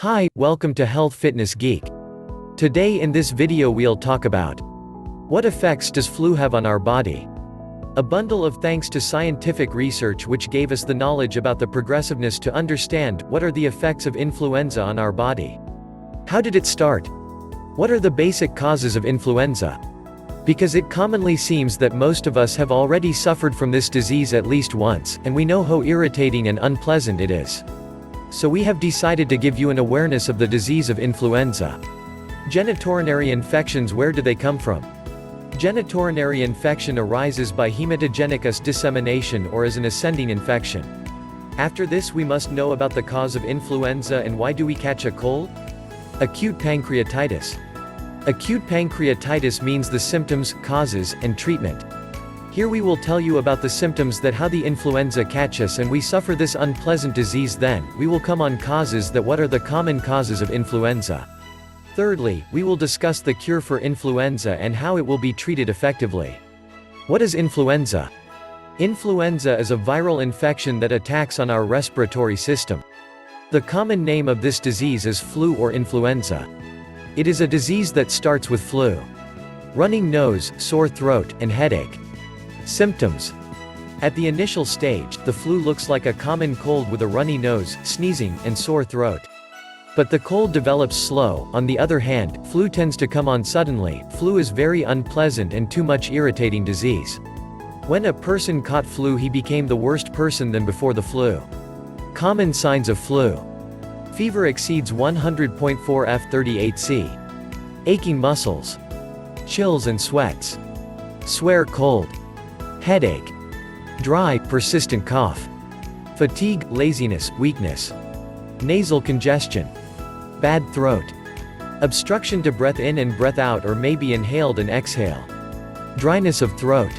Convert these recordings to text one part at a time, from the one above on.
Hi, welcome to Health Fitness Geek. Today in this video we'll talk about what effects does flu have on our body? A bundle of thanks to scientific research which gave us the knowledge about the progressiveness to understand what are the effects of influenza on our body. How did it start? What are the basic causes of influenza? Because it commonly seems that most of us have already suffered from this disease at least once, and we know how irritating and unpleasant it is. So we have decided to give you an awareness of the disease of influenza. Genitourinary infections. Where do they come from? Genitourinary infection arises by hematogenous dissemination or as an ascending infection. After this we must know about the cause of influenza and why do we catch a cold? Acute pancreatitis. Acute pancreatitis means the symptoms, causes, and treatment. Here we will tell you about the symptoms that how the influenza catch us and we suffer this unpleasant disease. Then, we will come on causes that what are the common causes of influenza. Thirdly, we will discuss the cure for influenza and how it will be treated effectively. What is influenza? Influenza is a viral infection that attacks on our respiratory system. The common name of this disease is flu or influenza. It is a disease that starts with flu. Running nose, sore throat, and headache. Symptoms. At the initial stage, the flu looks like a common cold with a runny nose, sneezing, and sore throat. But the cold develops slow. On the other hand, flu tends to come on suddenly. Flu is very unpleasant and too much irritating disease. When a person caught flu, he became the worst person than before the flu. Common signs of flu. Fever exceeds 100.4 F38C. Aching muscles. Chills and sweats. Swear cold. Headache. Dry, persistent cough. Fatigue, laziness, weakness. Nasal congestion. Bad throat. Obstruction to breath in and breath out or may be inhaled and exhale. Dryness of throat.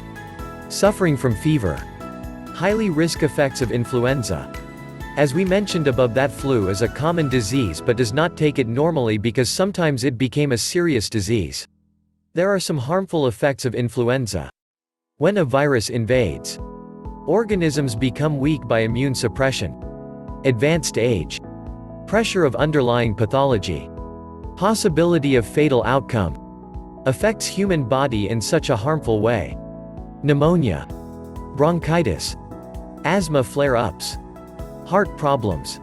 Suffering from fever. Highly risk effects of influenza. As we mentioned above, that flu is a common disease but does not take it normally because sometimes it became a serious disease. There are some harmful effects of influenza. When a virus invades, organisms become weak by immune suppression. Advanced age. Pressure of underlying pathology. Possibility of fatal outcome. Affects human body in such a harmful way. Pneumonia. Bronchitis. Asthma flare-ups. Heart problems.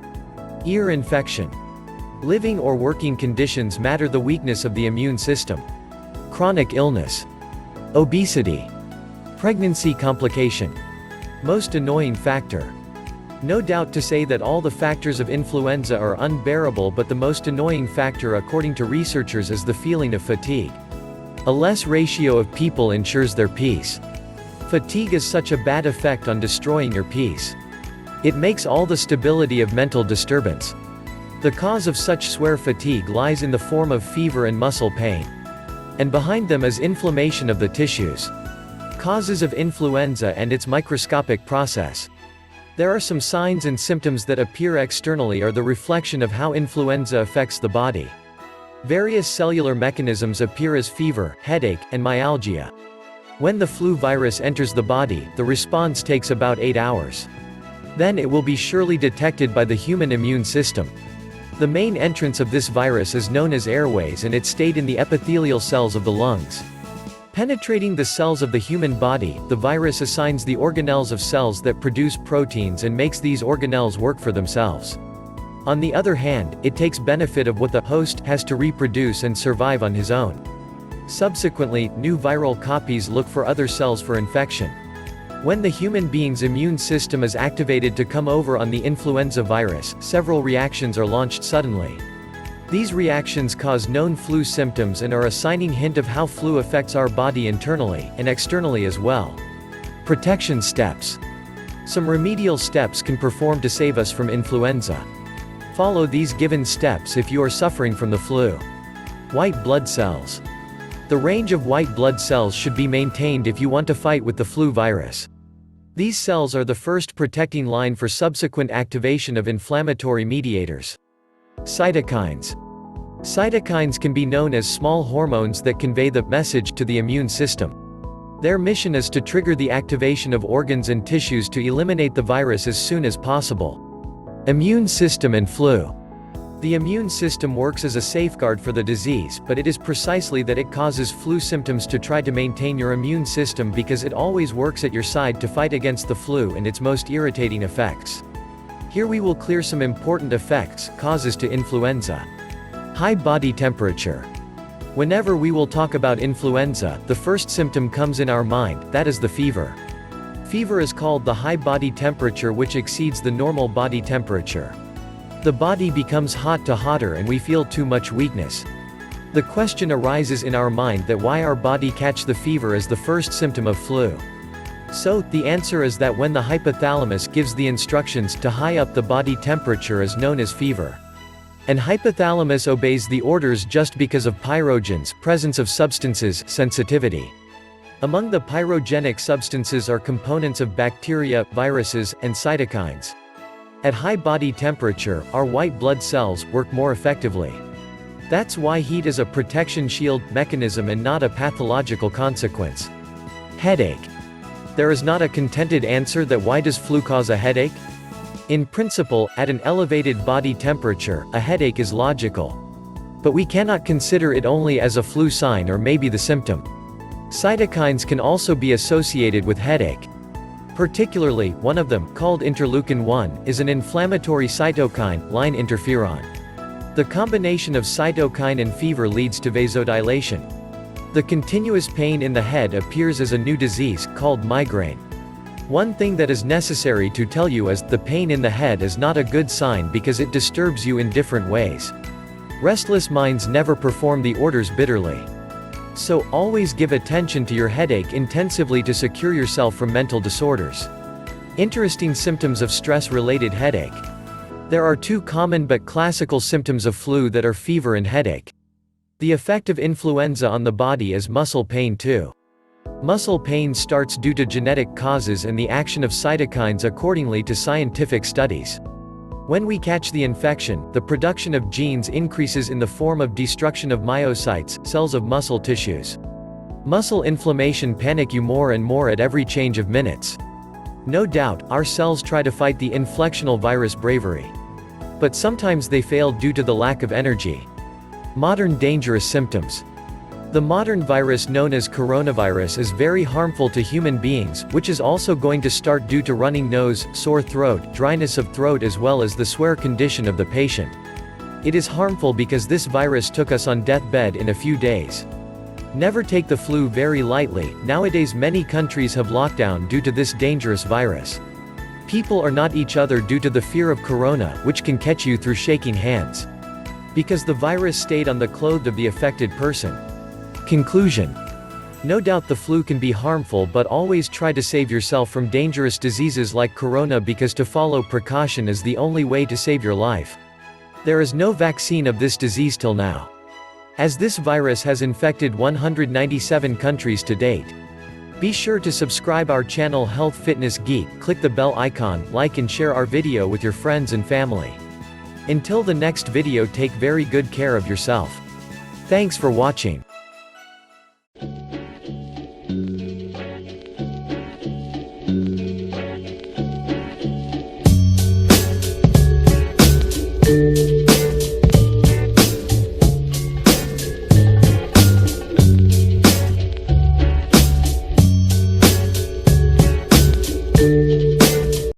Ear infection. Living or working conditions matter. The weakness of the immune system. Chronic illness. Obesity. Pregnancy complication. Most annoying factor. No doubt to say that all the factors of influenza are unbearable, but the most annoying factor according to researchers is the feeling of fatigue. A less ratio of people ensures their peace. Fatigue is such a bad effect on destroying your peace. It makes all the stability of mental disturbance. The cause of such swear fatigue lies in the form of fever and muscle pain. And behind them is inflammation of the tissues. Causes of influenza and its microscopic process. There are some signs and symptoms that appear externally are the reflection of how influenza affects the body. Various cellular mechanisms appear as fever, headache, and myalgia. When the flu virus enters the body, the response takes about 8 hours. Then it will be surely detected by the human immune system. The main entrance of this virus is known as airways and it stayed in the epithelial cells of the lungs. Penetrating the cells of the human body, the virus assigns the organelles of cells that produce proteins and makes these organelles work for themselves. On the other hand, it takes benefit of what the host has to reproduce and survive on his own. Subsequently, new viral copies look for other cells for infection. When the human being's immune system is activated to come over on the influenza virus, several reactions are launched suddenly. These reactions cause known flu symptoms and are a signing hint of how flu affects our body internally, and externally as well. Protection steps. Some remedial steps can perform to save us from influenza. Follow these given steps if you are suffering from the flu. White blood cells. The range of white blood cells should be maintained if you want to fight with the flu virus. These cells are the first protecting line for subsequent activation of inflammatory mediators. Cytokines. Cytokines can be known as small hormones that convey the message to the immune system. Their mission is to trigger the activation of organs and tissues to eliminate the virus as soon as possible. Immune system and flu. The immune system works as a safeguard for the disease, but it is precisely that it causes flu symptoms to try to maintain your immune system because it always works at your side to fight against the flu and its most irritating effects. Here we will clear some important effects, causes to influenza. High body temperature. Whenever we will talk about influenza, the first symptom comes in our mind, that is the fever. Fever is called the high body temperature which exceeds the normal body temperature. The body becomes hot to hotter and we feel too much weakness. The question arises in our mind that why our body catch the fever as the first symptom of flu. So, the answer is that when the hypothalamus gives the instructions to high up the body temperature is known as fever. And hypothalamus obeys the orders just because of pyrogens, presence of substances, sensitivity. Among the pyrogenic substances are components of bacteria, viruses, and cytokines. At high body temperature, our white blood cells work more effectively. That's why heat is a protection shield mechanism and not a pathological consequence. Headache. There is not a contented answer that why does flu cause a headache? In principle, at an elevated body temperature, a headache is logical. But we cannot consider it only as a flu sign or maybe the symptom. Cytokines can also be associated with headache. Particularly, one of them, called interleukin-1, is an inflammatory cytokine, line interferon. The combination of cytokine and fever leads to vasodilation. The continuous pain in the head appears as a new disease, called migraine. One thing that is necessary to tell you is, the pain in the head is not a good sign because it disturbs you in different ways. Restless minds never perform the orders bitterly. So, always give attention to your headache intensively to secure yourself from mental disorders. Interesting symptoms of stress-related headache. There are two common but classical symptoms of flu that are fever and headache. The effect of influenza on the body is muscle pain too. Muscle pain starts due to genetic causes and the action of cytokines accordingly to scientific studies. When we catch the infection, the production of genes increases in the form of destruction of myocytes, cells of muscle tissues. Muscle inflammation panic you more and more at every change of minutes. No doubt, our cells try to fight the inflectional virus bravery. But sometimes they fail due to the lack of energy. Modern dangerous symptoms. The modern virus known as coronavirus is very harmful to human beings, which is also going to start due to running nose, sore throat, dryness of throat as well as the swear condition of the patient. It is harmful because this virus took us on deathbed in a few days. Never take the flu very lightly. Nowadays many countries have lockdown due to this dangerous virus. People are not each other due to the fear of corona, which can catch you through shaking hands. Because the virus stayed on the clothes of the affected person. Conclusion. No doubt the flu can be harmful, but always try to save yourself from dangerous diseases like corona because to follow precaution is the only way to save your life. There is no vaccine of this disease till now. As this virus has infected 197 countries to date. Be sure to subscribe our channel Health Fitness Geek, click the bell icon, like and share our video with your friends and family. Until the next video, take very good care of yourself. Thanks for watching.